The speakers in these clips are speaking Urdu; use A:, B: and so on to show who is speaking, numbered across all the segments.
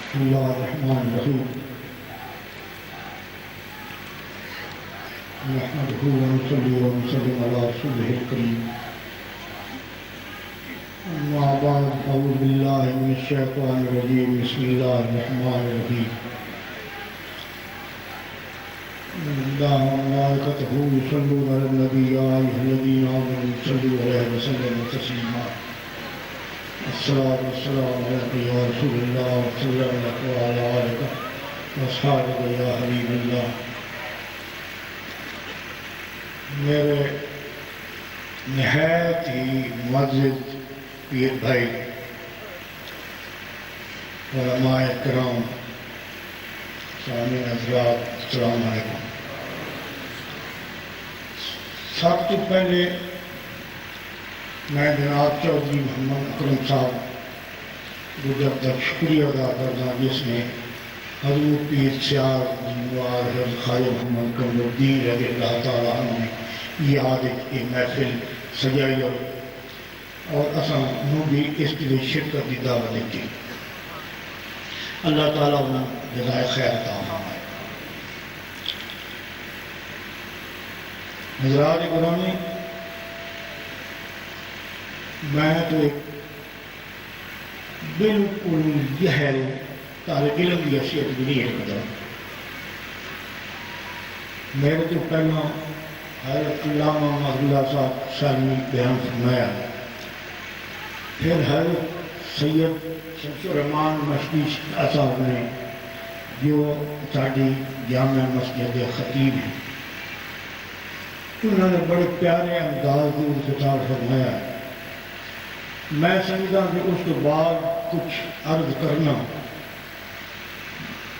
A: بسم اللہ الرحمن الرحیم نحمده ونصلي ونسلم على رسوله الكريم اما بعد اعوذ باللہ من الشیطان الرجیم بسم اللہ الرحمن الرحیم ان اللہ وملائکته یصلون علی النبی یا ایھا الذین آمنوا صلوا علیہ وسلموا تسلیما الصلاة والسلام علیکم یا رسول اللہ صلی اللہ علیہ وآلہ واصحابہ یا حبیب اللہ۔ میرے نہایت ہی معزز پیر بھائی، علماء کرام، سامعین حضرات، السلام علیکم۔ سب سے پہلے میں جناب چودھری محمد اکرم صاحب گجر تک شکریہ ادا کرنا جس نے حضور پیر سیار جنوار حضرت خواجہ محمد قمر الدین رضی اللہ تعالیٰ عنہ نے یہ عادت کی محفل سجائی اور اساں بھی اس کے لیے شرکت کی دعوت دیتی۔ اللہ تعالیٰ انہیں جزائے خیر عطا فرمائے۔ حضرات گرامی، میں تو ایک بالکل جہل طالب علم کی حیثیت بھی نہیں رکھتا۔ میرے تو پہلا حضرت علامہ معذاللہ صاحب سالمی بیان فرمایا، پھر حضرت سید شمس الرحمان مشکی صاحب نے جو ساری جامع مسجد خطیب ہیں، انہوں نے بڑے پیارے انداز میں خطاب فرمایا۔ میں سمجھتا کہ اس کے بعد کچھ عرض کرنا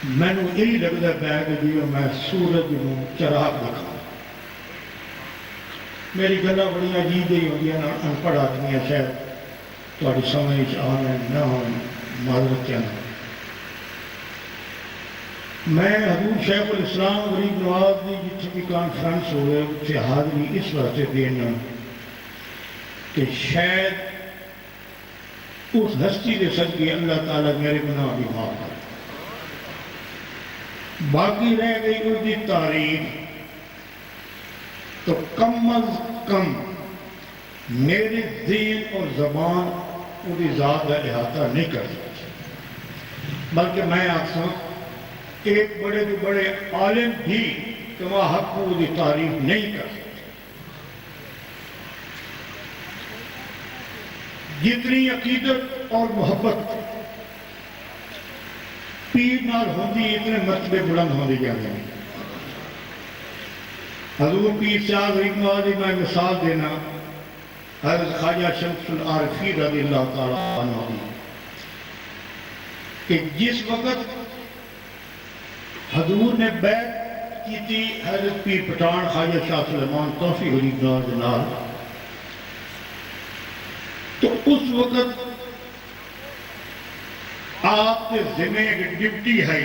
A: میں نے یہی لگتا ہے کہ جو میں سورج کو چراغ دکھا۔ میری گلاں بڑی عجیب ہی ہوتی ہیں، ان پڑھ آدمی ہے، شاید تھوڑی سمجھ آنے نہ ہونے معذرت چاہنا۔ میں حضور شیخ الاسلام غریب نواز کی جتنے بھی کانفرنس ہوئے اسے حاضری اس واسطے دینا کہ شاید اس ہستی کے صدقے اللہ تعالیٰ میرے گناہ بھی معاف کرے۔ باقی رہ گئی اس کی تعریف، تو کم از کم میرے ذہن اور زبان اس کی ذات کا احاطہ نہیں کر سکتی، بلکہ میں آپ سے ایک بڑے سے بڑے عالم بھی کما حق کو اس کی تعریف نہیں کر سکتے۔ جتنی عقیدت اور محبت پیر نال ہوندی اتنے مرتبے بلند ہونے جاتے ہیں۔ حضور پیر سیار غریب نواز کی میں مثال دینا، حضرت خواجہ شمس العارفین رضی اللہ تعالیٰ عنہ کہ جس وقت حضور نے بیعت کی تھی حضرت پیر پٹھان خواجہ شاہ سلیمان توفیق غریب نواز نال، تو اس وقت آپ کے ذمہ ایک ڈپٹی ہے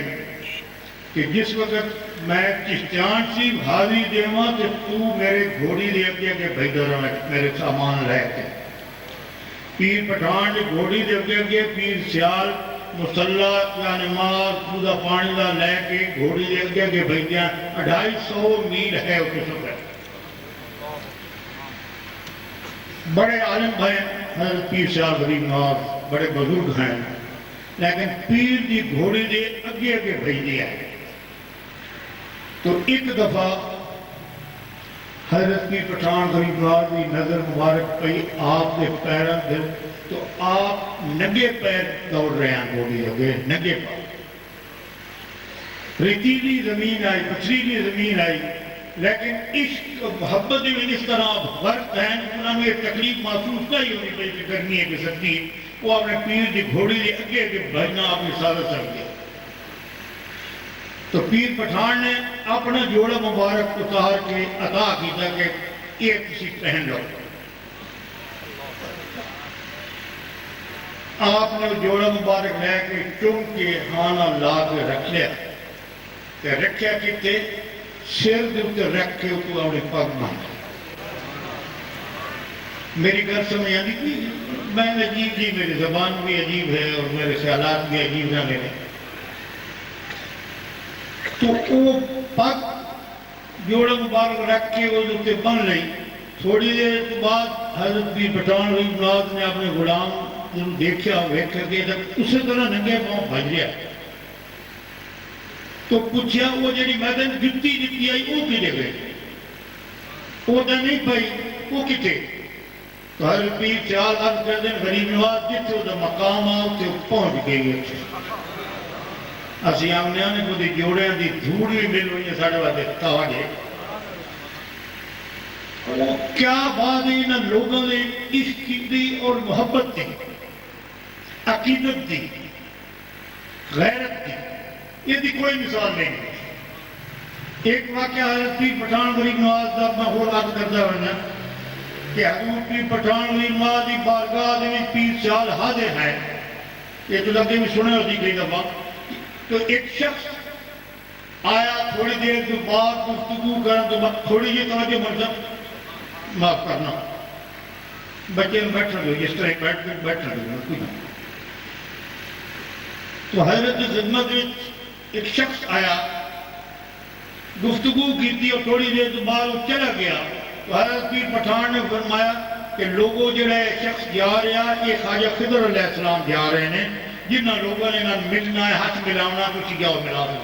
A: کہ جس وقت میں چشتیان سی حاضری دیواں تو تو میرے گھوڑی دے اگے اگے بھیجا رہا میرے سامان لے کے۔ پیر پٹھان کی گھوڑی دے اگے اگے پیر سیال مصلح یا نماز پودا پانی دا لے کے گھوڑی دے اگے اگے بھیجا۔ 250 میل ہے اس وقت۔ بڑے عالم ہیں حضرت پیر سیال غریب نواز، بڑے بزرگ ہیں، لیکن پیر دی گھوڑی دے اگے اگے بھیج دیا ہے۔ تو ایک دفعہ حضرت پیر پٹھان غریب نواز کی نظر مبارک پئی آپ کے پیروں دے، تو آپ ننگے پیر دوڑ رہے ہیں گھوڑی اگے، ننگے پیر۔ ریتیلی زمین آئی، پتھریلی زمین آئی، لیکن عشق اور محبت میں اس طرح غرق ہیں انہوں نے تکلیف محسوس نہیں ہونی پڑی کہ گرمی ہے کہ سردی ہے۔ وہ اپنے پیر کی گھوڑی کے اگے اگے بھجنا اپنی سازت کر دیا۔ تو پیر پٹھان نے اپنا جوڑا مبارک اتار کے عطا کیتا کہ یہ کسی پہن لو۔ آپ نے جوڑا مبارک لے کے چم کے ہانا لا کے رکھ لیا، کہ رکھیا کتے سر دے اتنے رکھ کے اتنے اپنے پگ باندھ۔ میری گھر سمجھ آتی تھی، میں عجیب جی، میری زبان بھی عجیب ہے اور میرے خیالات بھی عجیب نہ میرے، تو وہ پگ جوڑا مبارک رکھ کے وہ اتنے بن لئی. تھوڑی دیر کے بعد حضرت پیر پٹھان رحمۃ نے اپنے غلام دیکھا ویکھا کہ اسی طرح ننگے پاؤں بھج رہا. تو پوچھا وہ جی میں جتی جتی آئی وہ کھے گئے؟ وہ تو نہیں پائی، وہ کتنے؟ تو حضرت پیر چال عرض کر دیں غریب نواز جتنے وہ مقام آ اتنے پہنچ گئی. اسی آمنے نے کو جوڑے دی دھوڑ بھی مل ہوئی ہے ساڑھے واسطے تاوجہ. کیا بات ہے انہاں لوگوں نے عشق دی اور محبت دی، عقیدت دی، غیرت دی، یہ دی کوئی مثال نہیں. ایک واقعہ حضرت پیر پٹھان غریب نواز دا میں اور بات کرتا ہونا کہ حضرت پیر پٹھان غریب نواز دی بارگاہ دے پیر سیال حاضر ہے. یہ تو لگے بھی سنے ہوتی کئی دفعہ. تو ایک شخص آیا تھوڑی دیر کے بعد گفتگو کرنے تو بعد تھوڑی یہ توجہ مرزا معاف کرنا بچے میں بیٹھنا دو اس طرح بیٹھنا دو. تو حضرت خدمت ایک شخص آیا گفتگو کی تھی اور تھوڑی دیر کے بعد وہ چلا گیا. تو حضرت پیر پٹھان نے فرمایا کہ لوگوں جڑے شخص جا رہا یہ خواجہ خضر علیہ السلام جا رہے ہیں جنہ لوگوں نے نہ ملنا ہے ہاتھ ملانا کچھ کیا اور ملا دو.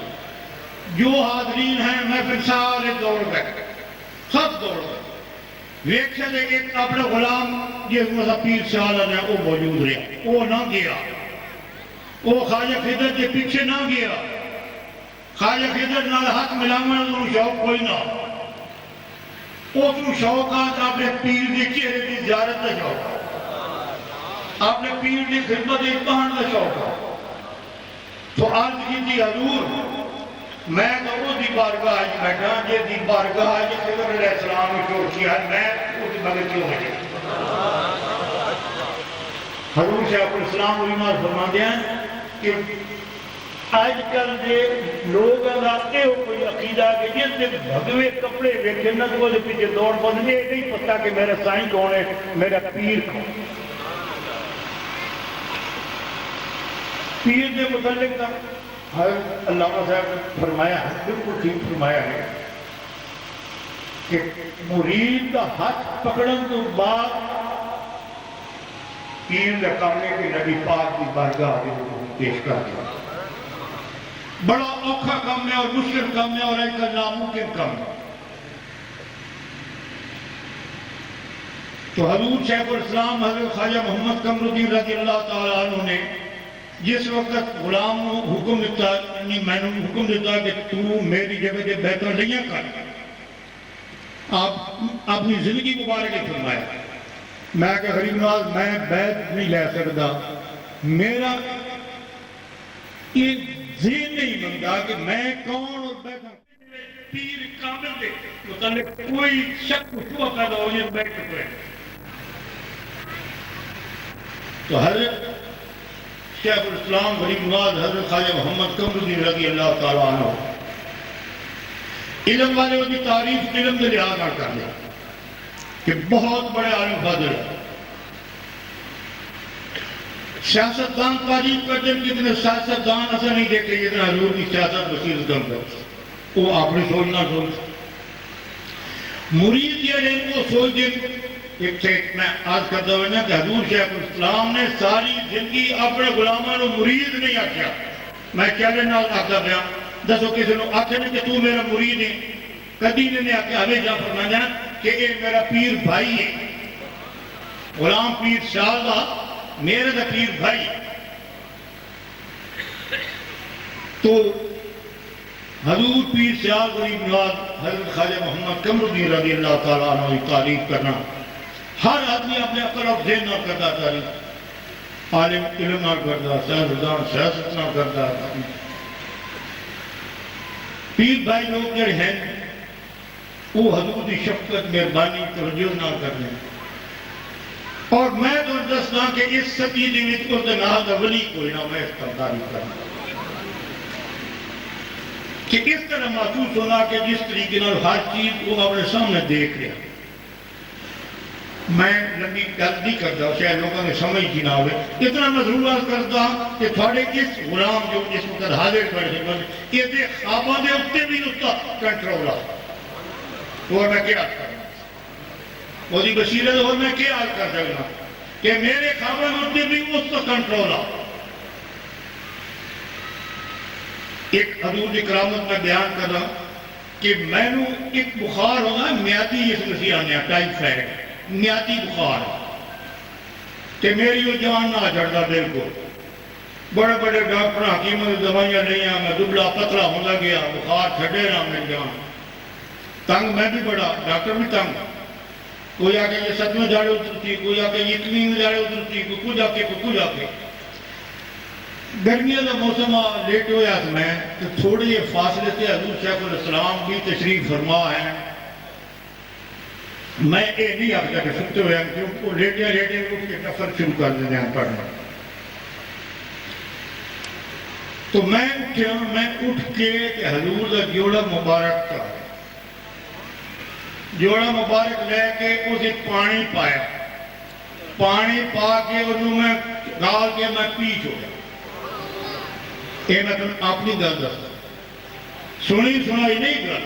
A: جو حاضرین ہیں میں پھر سارے دوڑ گئے، سب دوڑ گئے. ویکھے دے ایک اپنے غلام جس میں پیر سیال ہے وہ موجود رہا، وہ نہ گیا، وہ خواجہ خضر کے پیچھے نہ گیا. خواجہ خضر نال ہاتھ ملانا تو شوق کوئی نہ، وہ تو شوق آج اپنے پیر کے چہرے کی زیارت کا شوق، اپنے پیر کی خدمت اتحان کا شوق. تو عرض کی تھی حضور میں تو وہ دی بارگاہ آج بیٹھا جی دی بارگاہ آج خضر علیہ السلام نے شور کیا ہے میں اس مگر کیوں ہے. حضور شیخ الاسلام علماء فرما دیا کہ آج کل دے لوگ آتے ہو کوئی عقیدہ کہ جس نے بھگوے کپڑے ویکھے نہ تو وہ پیچھے دوڑ بندے نہیں پتا کہ میرا سائیں کون ہے، میرا پیر کون. پیر کے متعلق تھا حضرت علامہ صاحب نے فرمایا ہے، بالکل ٹھیک فرمایا ہے کہ مرید کا ہاتھ پکڑن تو بعد پیر کا کام ہے کہ نبی پاک کی بارگاہ پیش کر دیا. بڑا اوکھا کام ہے اور مشکل کام ہے اور ایک ناممکن کام ہے. تو حضور شیخ الاسلام حضرت خواجہ محمد قمر الدین رضی اللہ تعالیٰ عنہ نے جس وقت غلام کو حکم دیتا میں نے حکم دیتا کہ تو میری جگہ سے بہتر نہیں کر، آپ اپنی زندگی مبارک فرمایا. میں کہ غریب نواز میں بیعت نہیں لے سکتا، میرا یہ ذہن نہیں بنتا کہ میں کون اور بیٹھا پیر کامل دے متعلق کوئی شک شبہ پیدا ہو جائے بیٹھ چکے. تو حضرت شیخ الاسلام غریب نواز حضرت خواجہ محمد قمر الدین رضی اللہ تعالیٰ عنہ علم والے کی تعریف علم کے لحاظ نہ کر دیا کہ بہت بڑے عالم فاضل ہیں. سیاستدان تعریف کرتے ہیں کتنے سیاستدان ایسا نہیں دیکھتے جتنا حضور کی سیاست بصیرت کم کرتے وہ اپنی سوچنا سوچ مرید یہ ہے وہ سوچ دے. ایک سے میں آج کرتا ہوں کہ حضور شیخ الاسلام نے ساری زندگی اپنے غلاموں کو مرید نہیں آکھیا. میں چیلنج نال آکھدا پیا دسو کسی نے آکھے نا کہ تو میرا مرید ہے، کدی نے آکھیا ہمیشہ فرمایا کہ یہ میرا پیر بھائی ہے. غلام پیر شاہ دا میرے دا پیر بھائی. تو حضور پیر شاہ غریب نواز حضرت خواجہ محمد قمر الدین رضی اللہ تعالیٰ عنہ کی تعریف کرنا ہر آدمی اپنے عقل اور ذہن نہ کرتا تعریف، عالم علم نہ کرتا، سیاستدان سیاست نہ کرتا. پیر بھائی لوگ جڑے ہیں وہ حضور کی شفقت مہربانی توجہ نہ کرنے. اور میں تو دسنا کہ اس صدی دے وچ اس دے نال دا ولی کوئی نہ، میں اس پر تعریف کرنا کہ اس طرح محسوس ہونا کہ جس طریقے نال ہر چیز وہ اپنے سامنے دیکھ رہا. میں لمبی گل نہیں کرتا شاید لوگوں نے سمجھ ہی نہ ہوئے اتنا میں ضرور عرض کرتا کہ تھوڑے اس غلام جو اس وقت حاضر کھڑے یہ خوابوں کے اتنے بھی اس کا کنٹرول آ اور میں کیا کرنا وہ بصیرت اور میں کیا حل کر سکنا کہ میرے خوابوں کے اتنے بھی اس کا کنٹرول آ ایک حضور کی کرامت میں بیان کر رہا کہ میں نے ایک بخار ہونا میاتی اس مسیح آنے ٹائیفائڈ میاتی بخار کہ میری وہ جان نہ چڑھتا بالکل بڑے بڑے ڈاکٹر حکیمت دوائیاں نہیں ہیں میں دبلا پتلا ہوتا گیا بخار چھڑے نہ میری جان تنگ میں بھی بڑا ڈاکٹر بھی تنگ کوئی آ کے یہ 7ویں جاڑے اترتی کوئی آ کے یہ 1ویں جاڑے اترتی کوئی کچھ آ کے گرمیاں کا موسم لیٹ ہویا تو میں تو تھوڑے یہ فاصلے سے حضور شیخ الاسلام بھی تشریف فرما ہے میں یہ نہیں آتا کہ سنتے ہوئے کیونکہ وہ لیٹے اٹھ کے نفر شروع کر دیتے ہیں پڑھنا تو میں اٹھا میں اٹھ کے کہ حضور کا جوڑا مبارک تھا جوڑا مبارک لے کے اسے پانی پایا پانی پا کے انہوں میں ڈال کے میں پی چھوڑا یہ میں تمہیں اپنی گل دستا سنی سنائی نہیں گل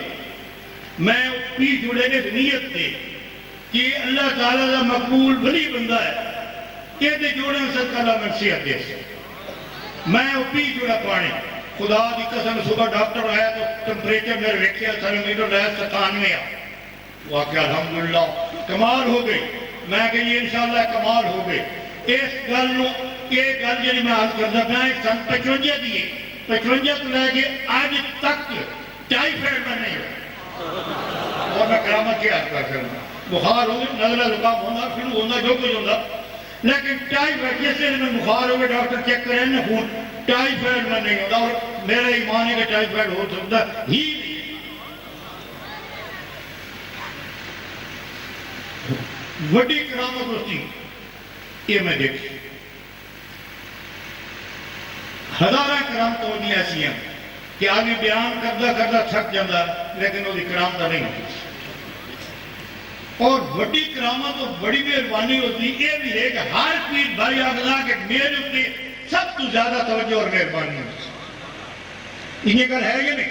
A: میں پی چھوڑے نے نیت دے کہ اللہ تعالیٰ کا مقبول بلی بندہ ہے کہ دے جوڑے صدقہ اللہ منصیت دے سے میں پی چھوڑا پانی خدا دی قسم صبح ڈاکٹر آیا تو ٹمپریچر میرے ویکھیا تھرمومیٹر لایا 97 واقعہ الحمدللہ کمال ہو گئی میں کہ یہ انشاءاللہ کمال ہو گئی اس گل یہ گل جی میں حل کرتا میں سن 55 دیے 55 تو لے کے آج تک ٹائیفائڈ میں نہیں ہو اور میں کرامت کیا حل کر سکتا بخار ہو گئی نزلہ زکام ہونا فلو ہونا جو کچھ ہونا لیکن ٹائیفائڈ جس سے میں بخار ہو گئے ڈاکٹر چیک کریں نا خون ٹائیفائڈ میں نہیں ہوتا اور میرا ایمان ہے کہ ٹائیفائڈ ہو سکتا ہی وڈی کرامت ہوتی یہ میں دیکھی ہزارہ کرامت ہوتی ایسی ہیں کہ آدمی بیان کردہ تھک جاتا لیکن وہ کرامت نہیں ہوتی اور بڑی کرامت اور بڑی مہربانی ہوتی یہ بھی ہے کہ ہر پیر بھائی آگلا کہ میرے اوپر سب تو زیادہ توجہ اور مہربانی ہوتی یہ گل ہے یہ نہیں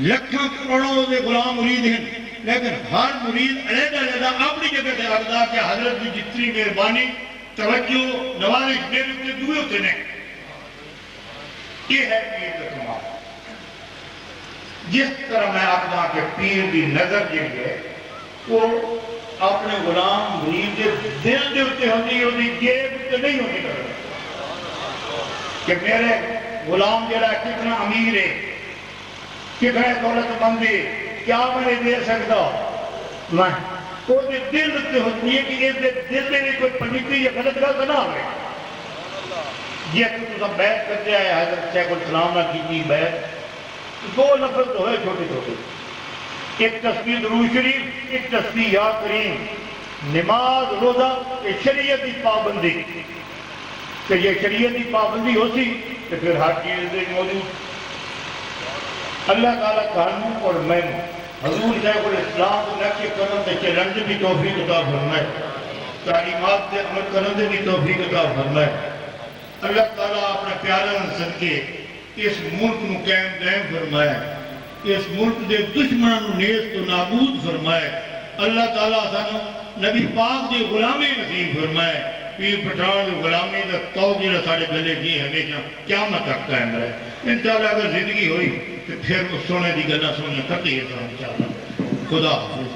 A: لکھاں کروڑوں دے غلام مرید ہیں لیکن ہر مرید علیحدہ اپنی جگہ سے آگلا کہ حضرت کی جتنی مہربانی توجہ نوازش میرے اوپر دوئے ہوتے ہیں یہ ہے پیر کا کمال جس طرح میں آگلا کہ پیر کی نظر جن ہے وہ اپنے غلام مرید کے دل دے ہوتے ہوتی جیب ہوتے نہیں ہوتی کرتا کہ میرے غلام جڑا کتنا امیر ہے کتنا دولت مندی کیا میں دے سکتا میں وہ دل ہوتے ہوتی ہے کہ اس دل میں کوئی پنیتی یا غلط گل نہ ہوئے یہ تو سب بیعت کرتے آئے حضرت شیخ الاسلام نے کی بیعت دو لفظ تو ہے چھوٹے چھوٹے ایک تسبیح درود شریف ایک تسبیح یا کریم نماز روزہ یہ شریعت کی پابندی کہ یہ شریعت کی پابندی ہوتی تو پھر ہر چیز موجود اللہ تعالیٰ قانون اور میں حضور شیخ الاسلام کو نقش قدم سے چلن سے بھی توفیق عطا فرمائے تعلیمات سے عمل کرنے سے بھی توفیق عطا فرمائے اللہ تعالیٰ اپنے پیارے صدقے اس ملک نو قائم دائم فرمائے اس ملک دے دشمنوں نیز تو نابود فرمائے اللہ تعالیٰ سانو نبی پاک دے غلامی نصیب فرمائے پیر پٹھان دے غلامی دا توق جڑا ساڑے گلے کی ہمیشہ قیامت تک قائم رہے انشاءاللہ اگر زندگی ہوئی تو پھر اس سونے دی گلہ سونے کرتے ہیں انشاءاللہ خدا حافظ